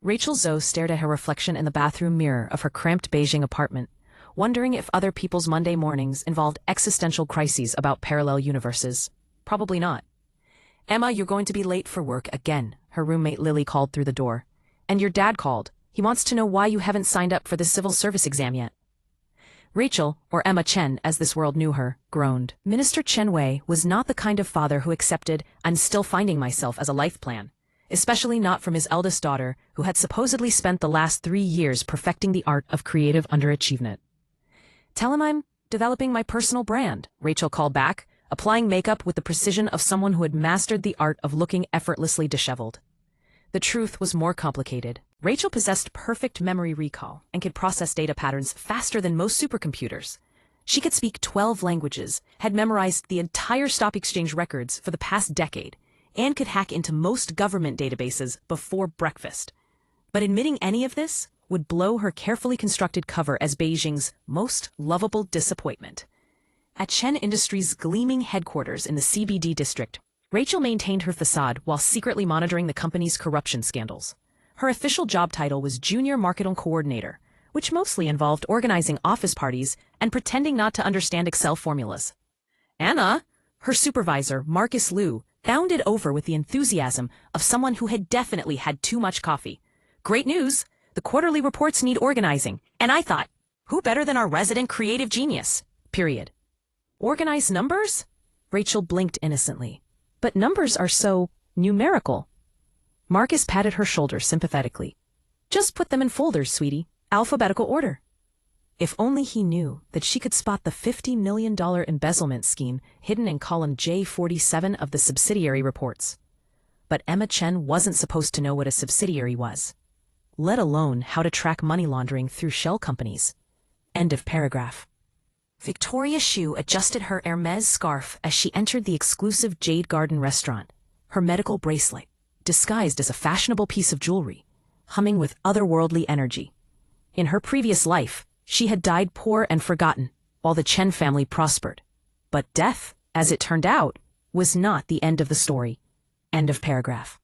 Rachel Zoe stared at her reflection in the bathroom mirror of her cramped Beijing apartment, wondering if other people's Monday mornings involved existential crises about parallel universes. Probably not. "Emma, you're going to be late for work again," her roommate Lily called through the door. "And your dad called. He wants to know why you haven't signed up for the civil service exam yet." Rachel, or Emma Chen as this world knew her, groaned. Minister Chen Wei was not the kind of father who accepted "I'm still finding myself" as a life plan, especially not from his eldest daughter, who had supposedly spent the last 3 years perfecting the art of creative underachievement. "Tell him I'm developing my personal brand," Rachel called back, applying makeup with the precision of someone who had mastered the art of looking effortlessly disheveled. The truth was more complicated. Rachel possessed perfect memory recall and could process data patterns faster than most supercomputers. She could speak 12 languages, had memorized the entire stock exchange records for the past decade, and could hack into most government databases before breakfast. But admitting any of this would blow her carefully constructed cover as Beijing's most lovable disappointment. At Chen Industries' gleaming headquarters in the CBD district, Rachel maintained her facade while secretly monitoring the company's corruption scandals. Her official job title was Junior Marketing Coordinator, which mostly involved organizing office parties and pretending not to understand Excel formulas. Anna, her supervisor, Marcus Liu, bounded over with the enthusiasm of someone who had definitely had too much coffee. "Great news! The quarterly reports need organizing, and I thought, who better than our resident creative genius? Period." "Organize numbers?" Rachel blinked innocently. "But numbers are so numerical." Marcus patted her shoulder sympathetically. "Just put them in folders, sweetie. Alphabetical order." If only he knew that she could spot the $50 million embezzlement scheme hidden in column J47 of the subsidiary reports. But Emma Chen wasn't supposed to know what a subsidiary was, let alone how to track money laundering through shell companies. End of paragraph. Victoria Xu adjusted her Hermes scarf as she entered the exclusive Jade Garden restaurant, her medical bracelet, disguised as a fashionable piece of jewelry, humming with otherworldly energy. In her previous life, she had died poor and forgotten, while the Chen family prospered. But death, as it turned out, was not the end of the story. End of paragraph.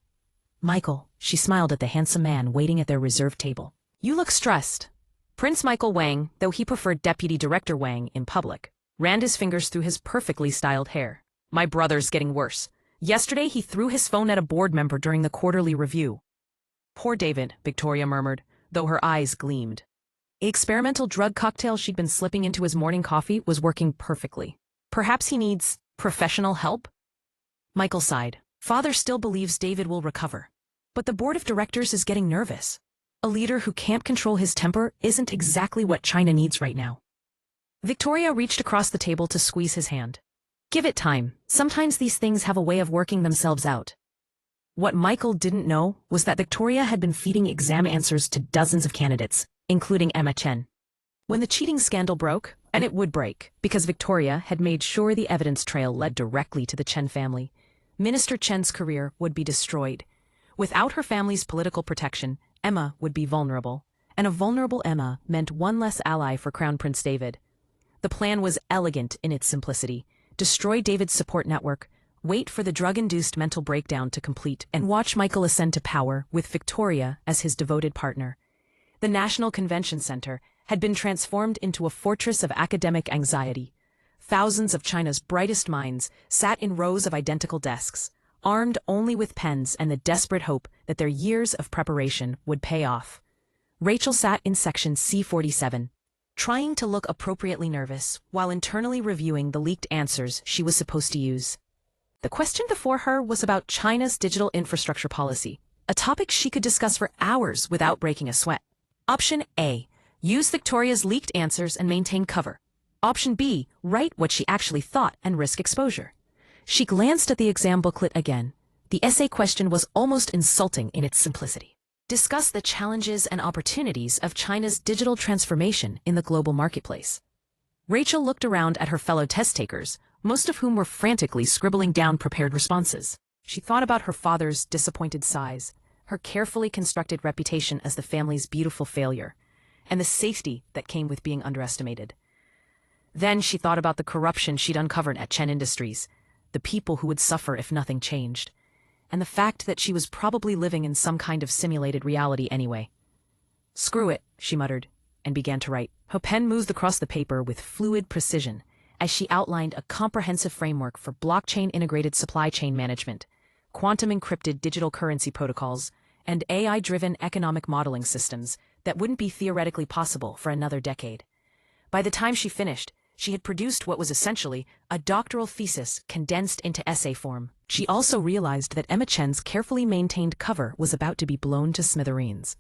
"Michael," she smiled at the handsome man waiting at their reserved table. "You look stressed." Prince Michael Wang, though he preferred Deputy Director Wang in public, ran his fingers through his perfectly styled hair. "My brother's getting worse. Yesterday he threw his phone at a board member during the quarterly review." "Poor David," Victoria murmured, though her eyes gleamed. The experimental drug cocktail she'd been slipping into his morning coffee was working perfectly. Perhaps he needs professional help? Michael sighed. "Father still believes David will recover. But the board of directors is getting nervous. A leader who can't control his temper isn't exactly what China needs right now." Victoria reached across the table to squeeze his hand. "Give it time. Sometimes these things have a way of working themselves out." What Michael didn't know was that Victoria had been feeding exam answers to dozens of candidates, including Emma Chen. When the cheating scandal broke, and it would break, because Victoria had made sure the evidence trail led directly to the Chen family, Minister Chen's career would be destroyed. Without her family's political protection, Emma would be vulnerable, and a vulnerable Emma meant one less ally for Crown Prince David. The plan was elegant in its simplicity. Destroy David's support network, wait for the drug-induced mental breakdown to complete, and watch Michael ascend to power with Victoria as his devoted partner. The National Convention Center had been transformed into a fortress of academic anxiety. Thousands of China's brightest minds sat in rows of identical desks, armed only with pens and the desperate hope that their years of preparation would pay off. Rachel sat in section C47, trying to look appropriately nervous while internally reviewing the leaked answers she was supposed to use. The question before her was about China's digital infrastructure policy, a topic she could discuss for hours without breaking a sweat. Option A, use Victoria's leaked answers and maintain cover. Option B, write what she actually thought and risk exposure. She glanced at the exam booklet again. The essay question was almost insulting in its simplicity. Discuss the challenges and opportunities of China's digital transformation in the global marketplace. Rachel looked around at her fellow test takers, most of whom were frantically scribbling down prepared responses. She thought about her father's disappointed sighs, her carefully constructed reputation as the family's beautiful failure, and the safety that came with being underestimated. Then she thought about the corruption she'd uncovered at Chen Industries, the people who would suffer if nothing changed. and the fact that she was probably living in some kind of simulated reality anyway. "Screw it," she muttered, and began to write. Her pen moved across the paper with fluid precision as she outlined a comprehensive framework for blockchain-integrated supply chain management, quantum-encrypted digital currency protocols, and AI-driven economic modeling systems that wouldn't be theoretically possible for another decade. By the time she finished, she had produced what was essentially a doctoral thesis condensed into essay form. She also realized that Emma Chen's carefully maintained cover was about to be blown to smithereens.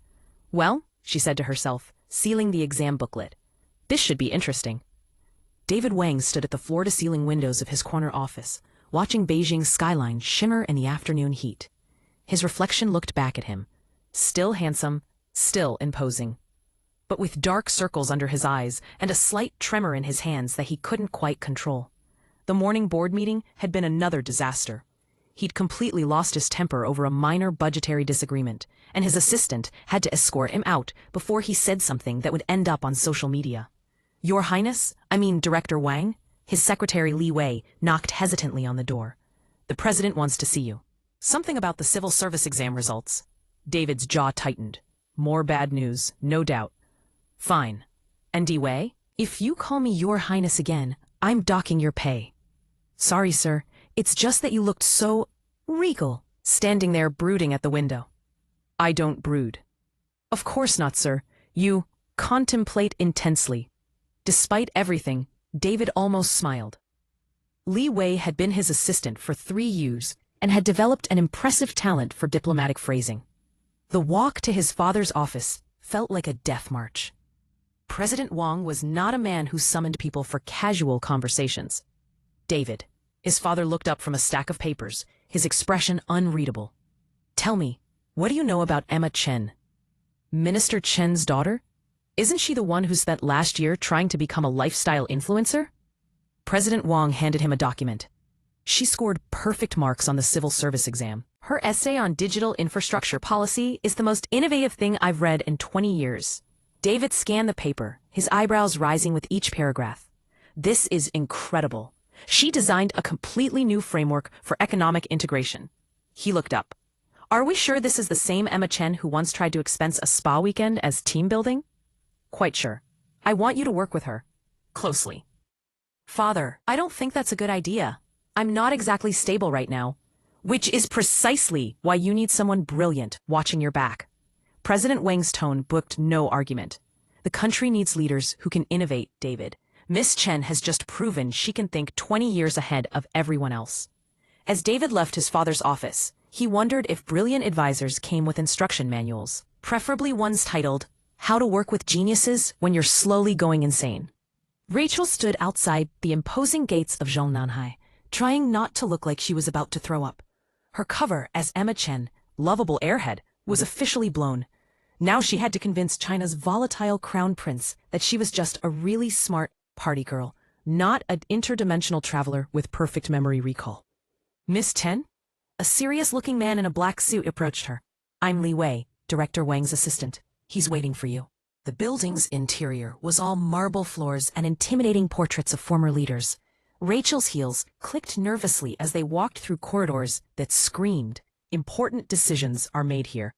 "Well," she said to herself, sealing the exam booklet, "this should be interesting." David Wang stood at the floor-to-ceiling windows of his corner office, watching Beijing's skyline shimmer in the afternoon heat. His reflection looked back at him, still handsome, still imposing, but with dark circles under his eyes and a slight tremor in his hands that he couldn't quite control. The morning board meeting had been another disaster. He'd completely lost his temper over a minor budgetary disagreement, and his assistant had to escort him out before he said something that would end up on social media. "Your Highness, Director Wang?" His secretary Li Wei knocked hesitantly on the door. "The president wants to see you." "Something about the civil service exam results." David's jaw tightened. More bad news, no doubt. "Fine. And Di Wei? If you call me Your Highness again, I'm docking your pay." "Sorry, sir. It's just that you looked so regal, standing there brooding at the window." "I don't brood." "Of course not, sir. You contemplate intensely." Despite everything, David almost smiled. Li Wei had been his assistant for 3 years and had developed an impressive talent for diplomatic phrasing. The walk to his father's office felt like a death march. President Wang was not a man who summoned people for casual conversations. "David." His father looked up from a stack of papers, his expression unreadable. "Tell me, what do you know about Emma Chen?" "Minister Chen's daughter? Isn't she the one who spent last year trying to become a lifestyle influencer?" President Wang handed him a document. "She scored perfect marks on the civil service exam. Her essay on digital infrastructure policy is the most innovative thing I've read in 20 years. David scanned the paper, his eyebrows rising with each paragraph. "This is incredible. She designed a completely new framework for economic integration." He looked up. "Are we sure this is the same Emma Chen who once tried to expense a spa weekend as team building?" "Quite sure. I want you to work with her. Closely." "Father, I don't think that's a good idea. I'm not exactly stable right now." "Which is precisely why you need someone brilliant watching your back." President Wang's tone booked no argument. "The country needs leaders who can innovate, David. Miss Chen has just proven she can think 20 years ahead of everyone else." As David left his father's office, he wondered if brilliant advisors came with instruction manuals, preferably ones titled, "How to Work with Geniuses When You're Slowly Going Insane." Rachel stood outside the imposing gates of Zhongnanhai, trying not to look like she was about to throw up. Her cover as Emma Chen, lovable airhead, was officially blown. Now she had to convince China's volatile crown prince that she was just a really smart party girl, not an interdimensional traveler with perfect memory recall. "Miss Chen?" A serious-looking man in a black suit approached her. "I'm Li Wei, Director Wang's assistant. He's waiting for you." The building's interior was all marble floors and intimidating portraits of former leaders. Rachel's heels clicked nervously as they walked through corridors that screamed, "Important decisions are made here."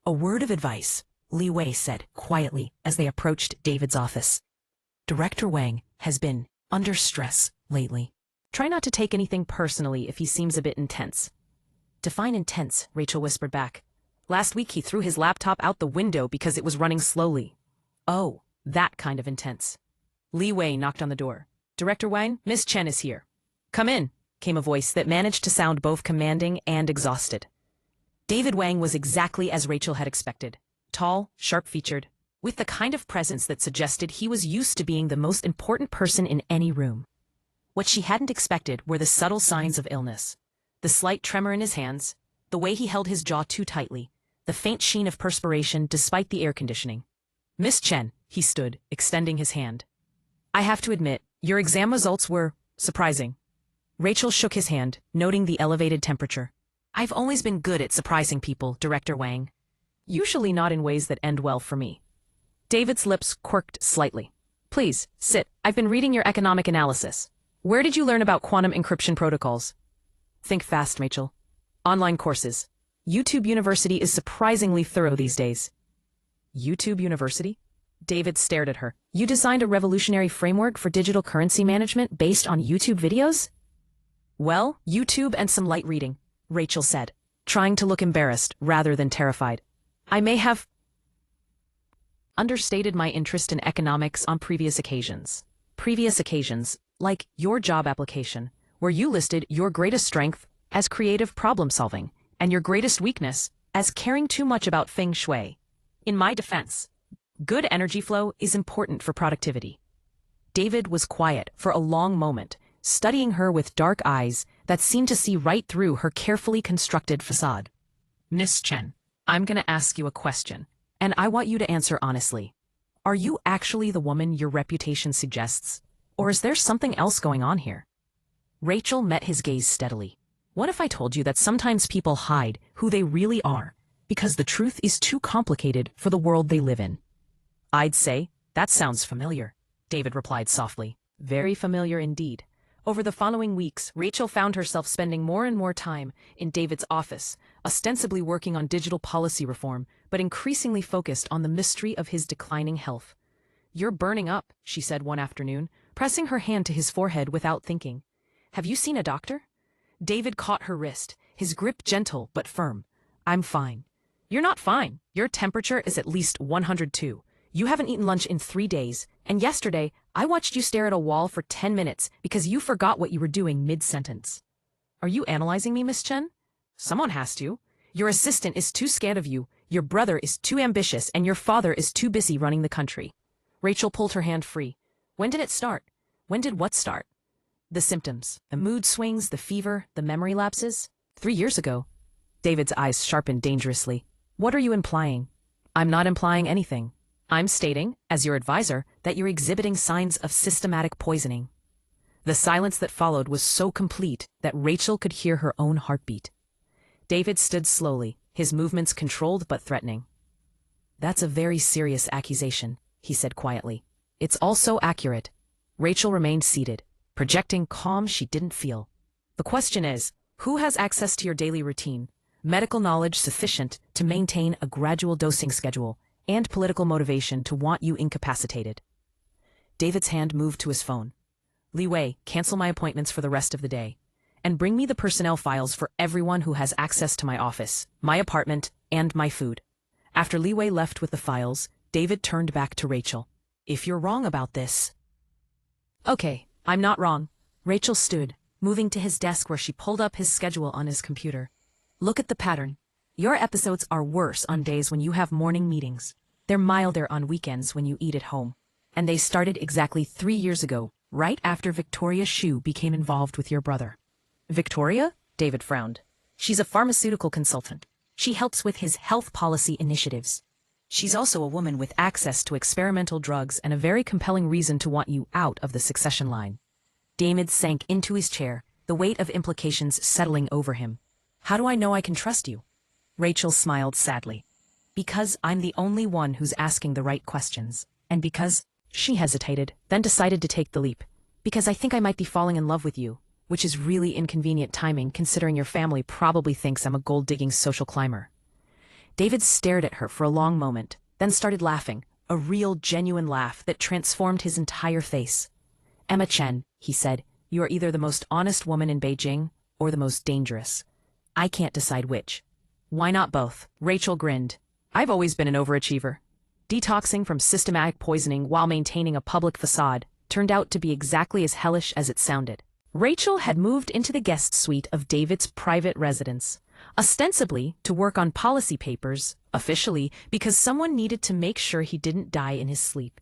"A word of advice," Li Wei said quietly as they approached David's office. "Director Wang has been under stress lately. Try not to take anything personally if he seems a bit intense." "Define intense," Rachel whispered back. "Last week he threw his laptop out the window because it was running slowly." "Oh, that kind of intense." Li Wei knocked on the door. "Director Wang, Miss Chen is here." "Come in," came a voice that managed to sound both commanding and exhausted. David Wang was exactly as Rachel had expected. Tall, sharp-featured, with the kind of presence that suggested he was used to being the most important person in any room. What she hadn't expected were the subtle signs of illness. The slight tremor in his hands, the way he held his jaw too tightly, the faint sheen of perspiration despite the air conditioning. "Miss Chen," he stood, extending his hand. "I have to admit, your exam results were surprising." Rachel shook his hand, noting the elevated temperature. "I've always been good at surprising people, Director Wang. Usually not in ways that end well for me." David's lips quirked slightly. "Please, sit. I've been reading your economic analysis. Where did you learn about quantum encryption protocols?" "Think fast, Rachel." Online courses. YouTube University is surprisingly thorough these days. YouTube University? David stared at her. You designed a revolutionary framework for digital currency management based on YouTube videos? Well, YouTube and some light reading, Rachel said, trying to look embarrassed rather than terrified. I may have understated my interest in economics on previous occasions. Previous occasions, like your job application, where you listed your greatest strength as creative problem solving and your greatest weakness as caring too much about feng shui. In my defense, good energy flow is important for productivity. David was quiet for a long moment, studying her with dark eyes that seemed to see right through her carefully constructed facade. Miss Chen, I'm going to ask you a question, and I want you to answer honestly. Are you actually the woman your reputation suggests, or is there something else going on here? Rachel met his gaze steadily. What if I told you that sometimes people hide who they really are because the truth is too complicated for the world they live in? I'd say, that sounds familiar, David replied softly. Very familiar indeed. Over the following weeks, Rachel found herself spending more and more time in David's office, ostensibly working on digital policy reform, but increasingly focused on the mystery of his declining health. You're burning up, she said one afternoon, pressing her hand to his forehead without thinking. Have you seen a doctor? David caught her wrist, his grip gentle but firm. I'm fine. You're not fine. Your temperature is at least 102. You haven't eaten lunch in 3 days, and yesterday I watched you stare at a wall for 10 minutes because you forgot what you were doing mid-sentence. Are you analyzing me, Miss Chen? Someone has to. Your assistant is too scared of you, your brother is too ambitious, and your father is too busy running the country. Rachel pulled her hand free. When did it start? When did what start? The symptoms, the mood swings, the fever, the memory lapses. 3 years ago. David's eyes sharpened dangerously. What are you implying? I'm not implying anything. I'm stating, as your advisor, that you're exhibiting signs of systematic poisoning. The silence that followed was so complete that Rachel could hear her own heartbeat. David stood slowly, his movements controlled but threatening. That's a very serious accusation, he said quietly. It's also accurate. Rachel remained seated, projecting calm she didn't feel. The question is, who has access to your daily routine, medical knowledge sufficient to maintain a gradual dosing schedule, and political motivation to want you incapacitated? David's hand moved to his phone. Li Wei, cancel my appointments for the rest of the day, and bring me the personnel files for everyone who has access to my office, my apartment, and my food. After Li Wei left with the files, David turned back to Rachel. If you're wrong about this... Okay, I'm not wrong. Rachel stood, moving to his desk where she pulled up his schedule on his computer. Look at the pattern. Your episodes are worse on days when you have morning meetings. They're milder on weekends when you eat at home. And they started exactly 3 years ago, right after Victoria Xu became involved with your brother. Victoria? David frowned. She's a pharmaceutical consultant. She helps with his health policy initiatives. She's also a woman with access to experimental drugs and a very compelling reason to want you out of the succession line. David sank into his chair, the weight of implications settling over him. How do I know I can trust you? Rachel smiled sadly. Because I'm the only one who's asking the right questions. And because... She hesitated, then decided to take the leap. Because I think I might be falling in love with you, which is really inconvenient timing considering your family probably thinks I'm a gold-digging social climber. David stared at her for a long moment, then started laughing, a real, genuine laugh that transformed his entire face. Emma Chen, he said, you are either the most honest woman in Beijing or the most dangerous. I can't decide which. Why not both? Rachel grinned. I've always been an overachiever. Detoxing from systematic poisoning while maintaining a public facade turned out to be exactly as hellish as it sounded. Rachel had moved into the guest suite of David's private residence, ostensibly to work on policy papers, officially because someone needed to make sure he didn't die in his sleep.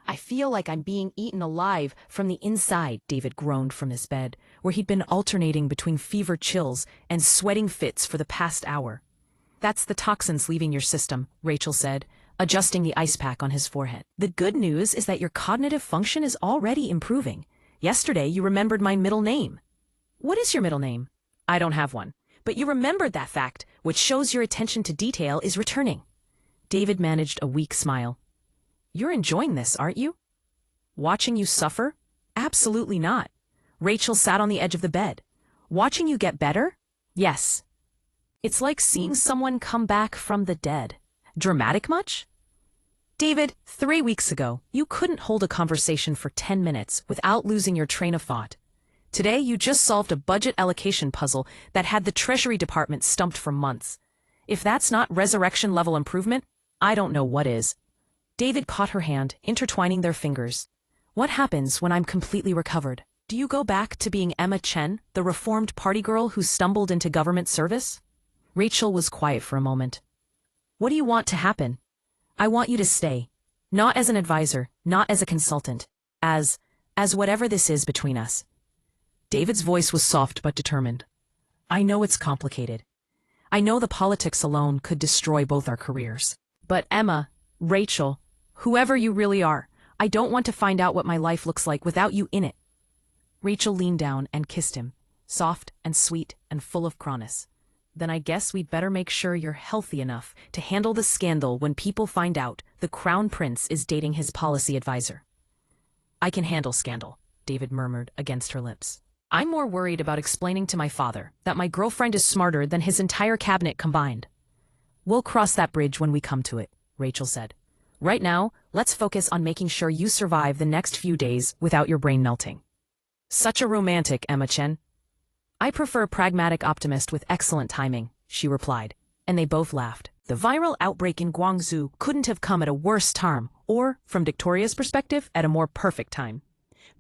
I feel like I'm being eaten alive from the inside, David groaned from his bed, where he'd been alternating between fever chills and sweating fits for the past hour. That's the toxins leaving your system, Rachel said, adjusting the ice pack on his forehead. The good news is that your cognitive function is already improving. Yesterday you remembered my middle name. What is your middle name? I don't have one. But you remembered that fact, which shows your attention to detail is returning. David managed a weak smile. You're enjoying this, aren't you? Watching you suffer? Absolutely not. Rachel sat on the edge of the bed. Watching you get better? Yes. It's like seeing someone come back from the dead. Dramatic much? David, 3 weeks ago, you couldn't hold a conversation for 10 minutes without losing your train of thought. Today, you just solved a budget allocation puzzle that had the Treasury Department stumped for months. If that's not resurrection-level improvement, I don't know what is. David caught her hand, intertwining their fingers. What happens when I'm completely recovered? Do you go back to being Emma Chen, the reformed party girl who stumbled into government service? Rachel was quiet for a moment. What do you want to happen? I want you to stay. Not as an advisor, not as a consultant. As whatever this is between us. David's voice was soft but determined. I know it's complicated. I know the politics alone could destroy both our careers. But Emma, Rachel, whoever you really are, I don't want to find out what my life looks like without you in it. Rachel leaned down and kissed him, soft and sweet and full of promise. Then I guess we'd better make sure you're healthy enough to handle the scandal when people find out the Crown Prince is dating his policy advisor. I can handle scandal, David murmured against her lips. I'm more worried about explaining to my father that my girlfriend is smarter than his entire cabinet combined. We'll cross that bridge when we come to it, Rachel said. Right now, let's focus on making sure you survive the next few days without your brain melting. Such a romantic, Emma Chen. I prefer a pragmatic optimist with excellent timing, she replied, and they both laughed. The viral outbreak in Guangzhou couldn't have come at a worse time, or, from Victoria's perspective, at a more perfect time.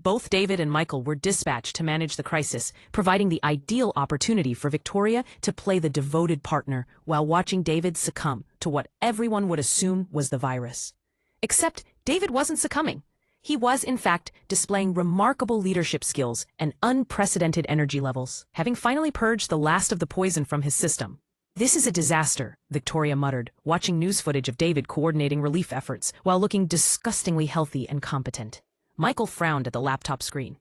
Both David and Michael were dispatched to manage the crisis, providing the ideal opportunity for Victoria to play the devoted partner while watching David succumb to what everyone would assume was the virus. Except David wasn't succumbing. He was, in fact, displaying remarkable leadership skills and unprecedented energy levels, having finally purged the last of the poison from his system. This is a disaster, Victoria muttered, watching news footage of David coordinating relief efforts while looking disgustingly healthy and competent. Michael frowned at the laptop screen.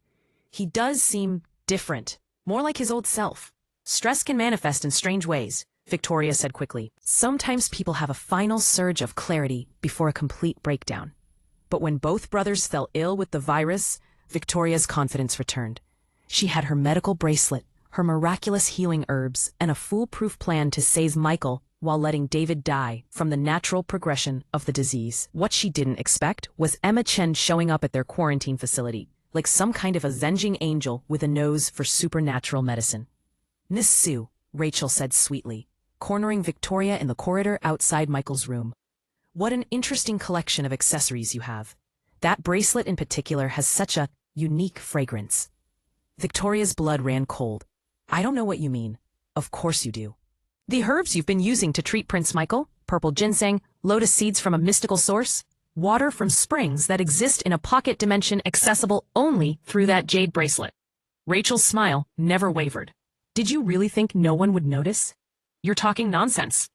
He does seem different, more like his old self. Stress can manifest in strange ways, Victoria said quickly. Sometimes people have a final surge of clarity before a complete breakdown. But when both brothers fell ill with the virus, Victoria's confidence returned. She had her medical bracelet, her miraculous healing herbs, and a foolproof plan to save Michael while letting David die from the natural progression of the disease. What she didn't expect was Emma Chen showing up at their quarantine facility, like some kind of avenging angel with a nose for supernatural medicine. Miss Sue, Rachel said sweetly, cornering Victoria in the corridor outside Michael's room. What an interesting collection of accessories you have. That bracelet in particular has such a unique fragrance. Victoria's blood ran cold. I don't know what you mean. Of course you do. The herbs you've been using to treat Prince Michael, purple ginseng, lotus seeds from a mystical source, water from springs that exist in a pocket dimension accessible only through that jade bracelet. Rachel's smile never wavered. Did you really think no one would notice? You're talking nonsense.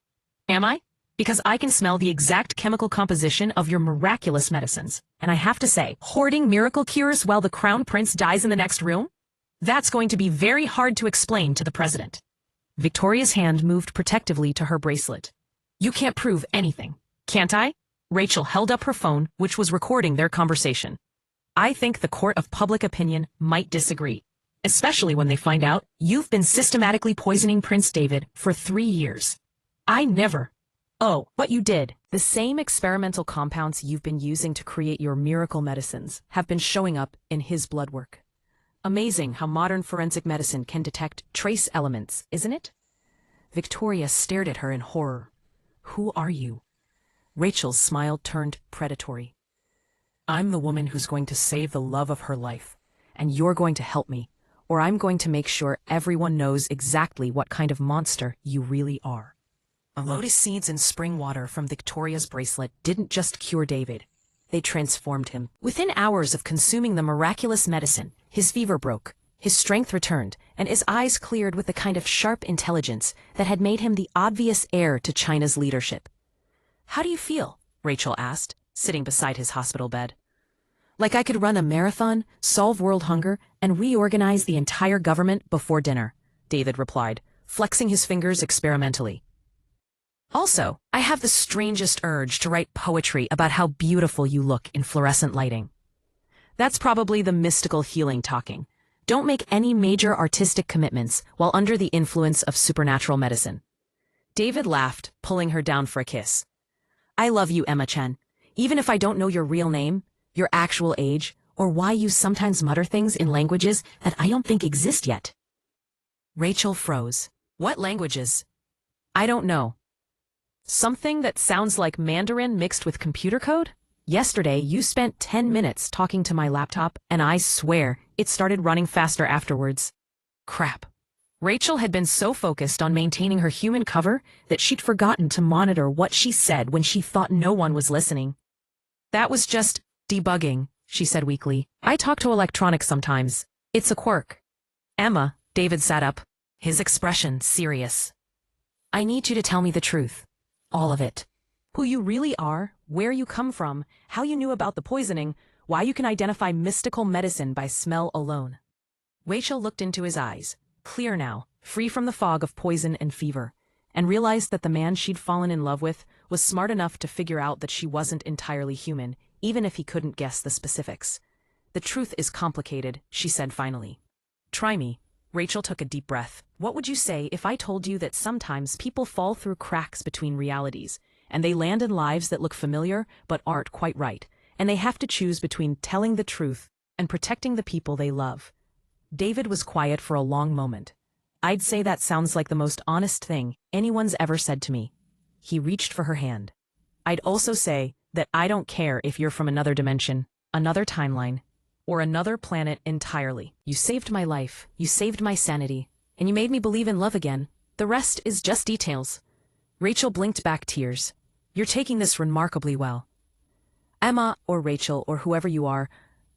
Am I? Because I can smell the exact chemical composition of your miraculous medicines. And I have to say, hoarding miracle cures while the Crown Prince dies in the next room? That's going to be very hard to explain to the president. Victoria's hand moved protectively to her bracelet. You can't prove anything, can't I? Rachel held up her phone, which was recording their conversation. I think the court of public opinion might disagree, especially when they find out you've been systematically poisoning Prince David for 3 years. I never. Oh, but you did. The same experimental compounds you've been using to create your miracle medicines have been showing up in his blood work. Amazing how modern forensic medicine can detect trace elements, isn't it? Victoria stared at her in horror. Who are you? Rachel's smile turned predatory. I'm the woman who's going to save the love of her life, and you're going to help me, or I'm going to make sure everyone knows exactly what kind of monster you really are. Lotus seeds and spring water from Victoria's bracelet didn't just cure David. They transformed him. Within hours of consuming the miraculous medicine, his fever broke, his strength returned, and his eyes cleared with the kind of sharp intelligence that had made him the obvious heir to China's leadership. How do you feel? Rachel asked, sitting beside his hospital bed. Like I could run a marathon, solve world hunger, and reorganize the entire government before dinner, David replied, flexing his fingers experimentally. Also, I have the strangest urge to write poetry about how beautiful you look in fluorescent lighting. That's probably the mystical healing talking. Don't make any major artistic commitments while under the influence of supernatural medicine. David laughed, pulling her down for a kiss. I love you, Emma Chen. Even if I don't know your real name, your actual age, or why you sometimes mutter things in languages that I don't think exist yet. Rachel froze. What languages? I don't know. Something that sounds like Mandarin mixed with computer code? Yesterday, you spent 10 minutes talking to my laptop, and I swear, it started running faster afterwards. Crap. Rachel had been so focused on maintaining her human cover that she'd forgotten to monitor what she said when she thought no one was listening. That was just debugging, she said weakly. I talk to electronics sometimes. It's a quirk. Emma, David sat up, his expression serious. I need you to tell me the truth. All of it. Who you really are, where you come from, how you knew about the poisoning, why you can identify mystical medicine by smell alone. Rachel looked into his eyes, clear now, free from the fog of poison and fever, and realized that the man she'd fallen in love with was smart enough to figure out that she wasn't entirely human, even if he couldn't guess the specifics. The truth is complicated, she said finally. Try me. Rachel took a deep breath. What would you say if I told you that sometimes people fall through cracks between realities, and they land in lives that look familiar but aren't quite right, and they have to choose between telling the truth and protecting the people they love? David was quiet for a long moment. I'd say that sounds like the most honest thing anyone's ever said to me. He reached for her hand. I'd also say that I don't care if you're from another dimension, another timeline, or another planet entirely. You saved my life, you saved my sanity, and you made me believe in love again. The rest is just details. Rachel blinked back tears. You're taking this remarkably well. Emma, or Rachel, or whoever you are,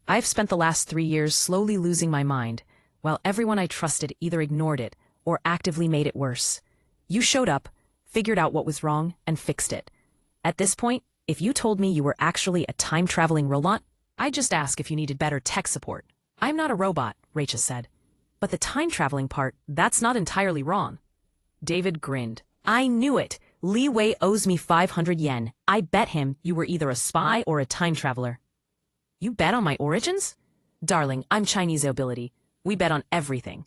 I've spent the last 3 years slowly losing my mind, while everyone I trusted either ignored it or actively made it worse. You showed up, figured out what was wrong, and fixed it. At this point, if you told me you were actually a time-traveling robot, I'd just ask if you needed better tech support. I'm not a robot, Rachel said. But the time-traveling part, that's not entirely wrong. David grinned. I knew it. Li Wei owes me 500 yen. I bet him you were either a spy or a time traveler. You bet on my origins? Darling, I'm Chinese nobility. We bet on everything.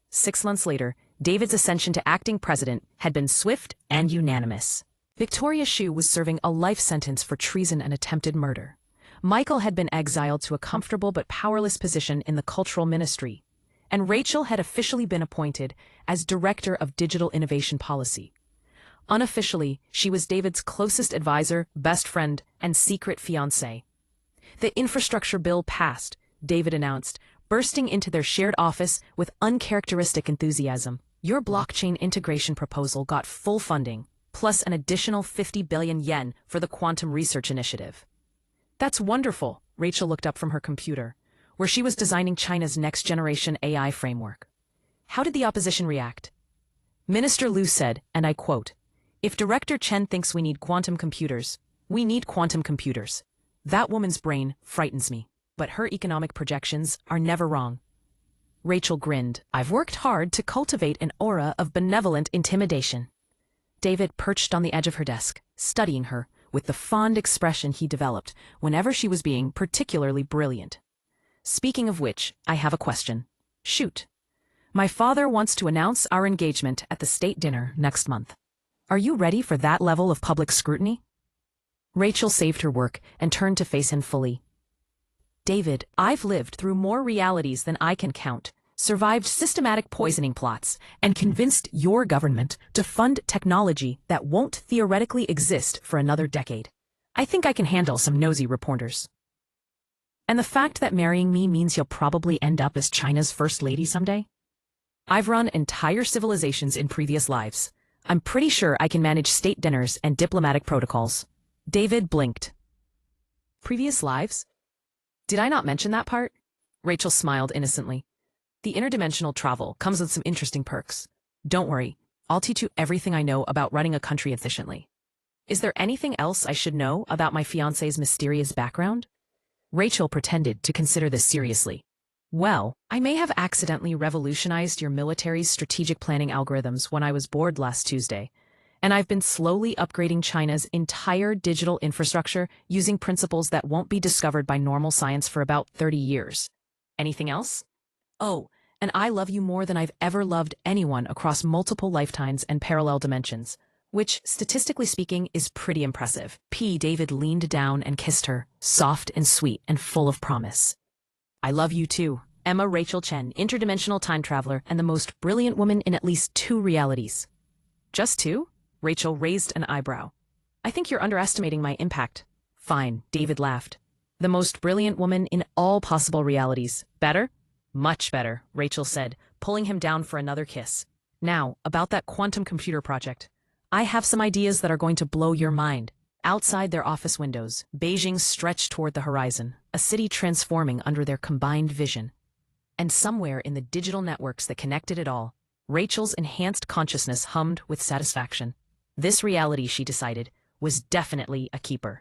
6 months later, David's ascension to acting president had been swift and unanimous. Victoria Xu was serving a life sentence for treason and attempted murder. Michael had been exiled to a comfortable but powerless position in the cultural ministry, and Rachel had officially been appointed as Director of Digital Innovation Policy. Unofficially, she was David's closest advisor, best friend, and secret fiancé. The infrastructure bill passed, David announced, bursting into their shared office with uncharacteristic enthusiasm. Your blockchain integration proposal got full funding, plus an additional 50 billion yen for the Quantum Research Initiative. That's wonderful, Rachel looked up from her computer, where she was designing China's next-generation AI framework. How did the opposition react? Minister Liu said, and I quote, "If Director Chen thinks we need quantum computers, we need quantum computers. That woman's brain frightens me, but her economic projections are never wrong." Rachel grinned. I've worked hard to cultivate an aura of benevolent intimidation. David perched on the edge of her desk, studying her, with the fond expression he developed whenever she was being particularly brilliant. Speaking of which, I have a question. Shoot. My father wants to announce our engagement at the state dinner next month. Are you ready for that level of public scrutiny? Rachel saved her work and turned to face him fully. David, I've lived through more realities than I can count, survived systematic poisoning plots, and convinced your government to fund technology that won't theoretically exist for another decade. I think I can handle some nosy reporters. And the fact that marrying me means you'll probably end up as China's first lady someday? I've run entire civilizations in previous lives. I'm pretty sure I can manage state dinners and diplomatic protocols. David blinked. Previous lives? Did I not mention that part? Rachel smiled innocently. The interdimensional travel comes with some interesting perks. Don't worry, I'll teach you everything I know about running a country efficiently. Is there anything else I should know about my fiancé's mysterious background? Rachel pretended to consider this seriously. Well, I may have accidentally revolutionized your military's strategic planning algorithms when I was bored last Tuesday, and I've been slowly upgrading China's entire digital infrastructure using principles that won't be discovered by normal science for about 30 years. Anything else? Oh, And I love you more than I've ever loved anyone across multiple lifetimes and parallel dimensions, which, statistically speaking, is pretty impressive. David leaned down and kissed her, soft and sweet and full of promise. I love you too, Emma Rachel Chen, interdimensional time traveler and the most brilliant woman in at least 2 realities. Just 2? Rachel raised an eyebrow. I think you're underestimating my impact. Fine, David laughed. The most brilliant woman in all possible realities. Better? Much better, Rachel said, pulling him down for another kiss. Now, about that quantum computer project. I have some ideas that are going to blow your mind. Outside their office windows, Beijing stretched toward the horizon, a city transforming under their combined vision. And somewhere in the digital networks that connected it all, Rachel's enhanced consciousness hummed with satisfaction. This reality, she decided, was definitely a keeper.